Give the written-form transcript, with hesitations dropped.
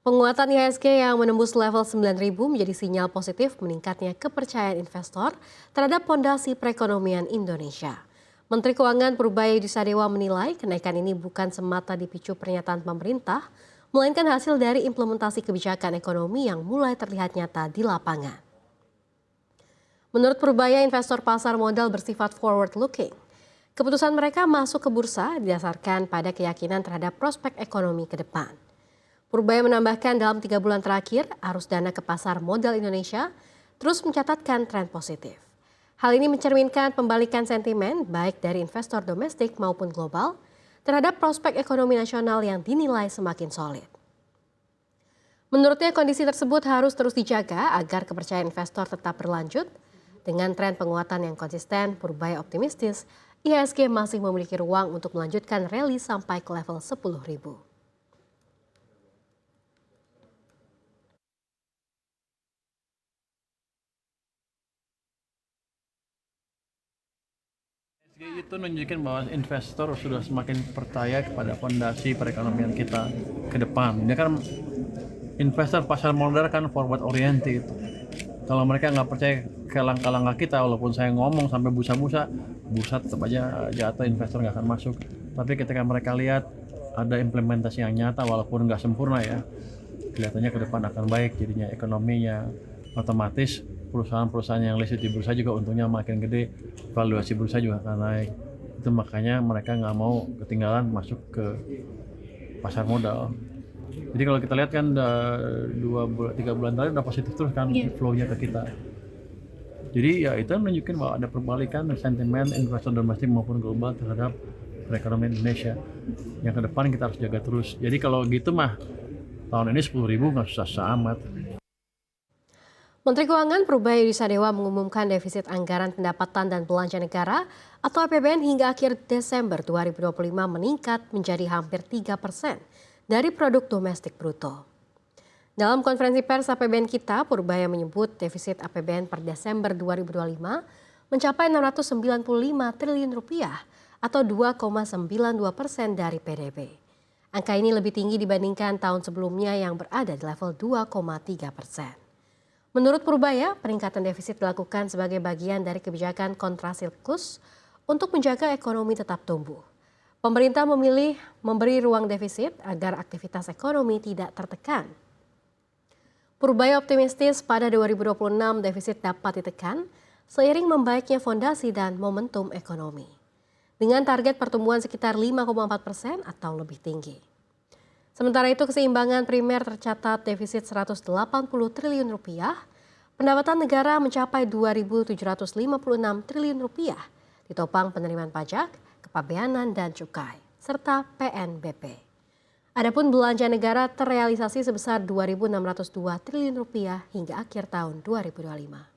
Penguatan IHSG yang menembus level 9.000 menjadi sinyal positif meningkatnya kepercayaan investor terhadap fondasi perekonomian Indonesia. Menteri Keuangan Purbaya Yudhisadewa menilai kenaikan ini bukan semata dipicu pernyataan pemerintah, melainkan hasil dari implementasi kebijakan ekonomi yang mulai terlihat nyata di lapangan. Menurut Purbaya, investor pasar modal bersifat forward-looking. Keputusan mereka masuk ke bursa didasarkan pada keyakinan terhadap prospek ekonomi ke depan. Purbaya menambahkan dalam 3 bulan terakhir, arus dana ke pasar modal Indonesia terus mencatatkan tren positif. Hal ini mencerminkan pembalikan sentimen baik dari investor domestik maupun global terhadap prospek ekonomi nasional yang dinilai semakin solid. Menurutnya kondisi tersebut harus terus dijaga agar kepercayaan investor tetap berlanjut. Dengan tren penguatan yang konsisten, Purbaya optimistis IHSG masih memiliki ruang untuk melanjutkan rally sampai ke level 10.000. Itu nunjukin bahwa investor sudah semakin percaya kepada fondasi perekonomian kita ke depan. Dia kan investor pasar modal kan forward oriented. Kalau mereka nggak percaya ke langkah-langkah kita, walaupun saya ngomong sampai busa-busa, busa tetap aja jatuh, investor nggak akan masuk. Tapi ketika mereka lihat ada implementasi yang nyata, walaupun nggak sempurna ya, kelihatannya ke depan akan baik jadinya ekonominya, otomatis perusahaan-perusahaan yang listed di bursa juga untungnya makin gede, valuasi bursa juga akan naik. Itu makanya mereka nggak mau ketinggalan masuk ke pasar modal. Jadi kalau kita lihat kan 3 bulan terakhir udah positif terus kan flow-nya ke kita. Jadi ya itu menunjukkan bahwa ada perbalikan sentimen investor domestik maupun global terhadap perekonomian Indonesia. Yang ke depan kita harus jaga terus. Jadi kalau gitu mah tahun ini 10.000 nggak susah-susah amat. Menteri Keuangan Purbaya Yudhisadewa mengumumkan defisit anggaran pendapatan dan belanja negara atau APBN hingga akhir Desember 2025 meningkat menjadi hampir 3% dari produk domestik bruto. Dalam konferensi pers APBN kita, Purbaya menyebut defisit APBN per Desember 2025 mencapai 695 triliun rupiah atau 2,92% dari PDB. Angka ini lebih tinggi dibandingkan tahun sebelumnya yang berada di level 2,3%. Menurut Purbaya, peningkatan defisit dilakukan sebagai bagian dari kebijakan kontrasiklikus untuk menjaga ekonomi tetap tumbuh. Pemerintah memilih memberi ruang defisit agar aktivitas ekonomi tidak tertekan. Purbaya optimistis pada 2026 defisit dapat ditekan seiring membaiknya fondasi dan momentum ekonomi. Dengan target pertumbuhan sekitar 5,4% atau lebih tinggi. Sementara itu keseimbangan primer tercatat defisit 180 triliun rupiah, pendapatan negara mencapai 2.756 triliun rupiah, ditopang penerimaan pajak, kepabeanan dan cukai, serta PNBP. Adapun belanja negara terrealisasi sebesar 2.602 triliun rupiah hingga akhir tahun 2025.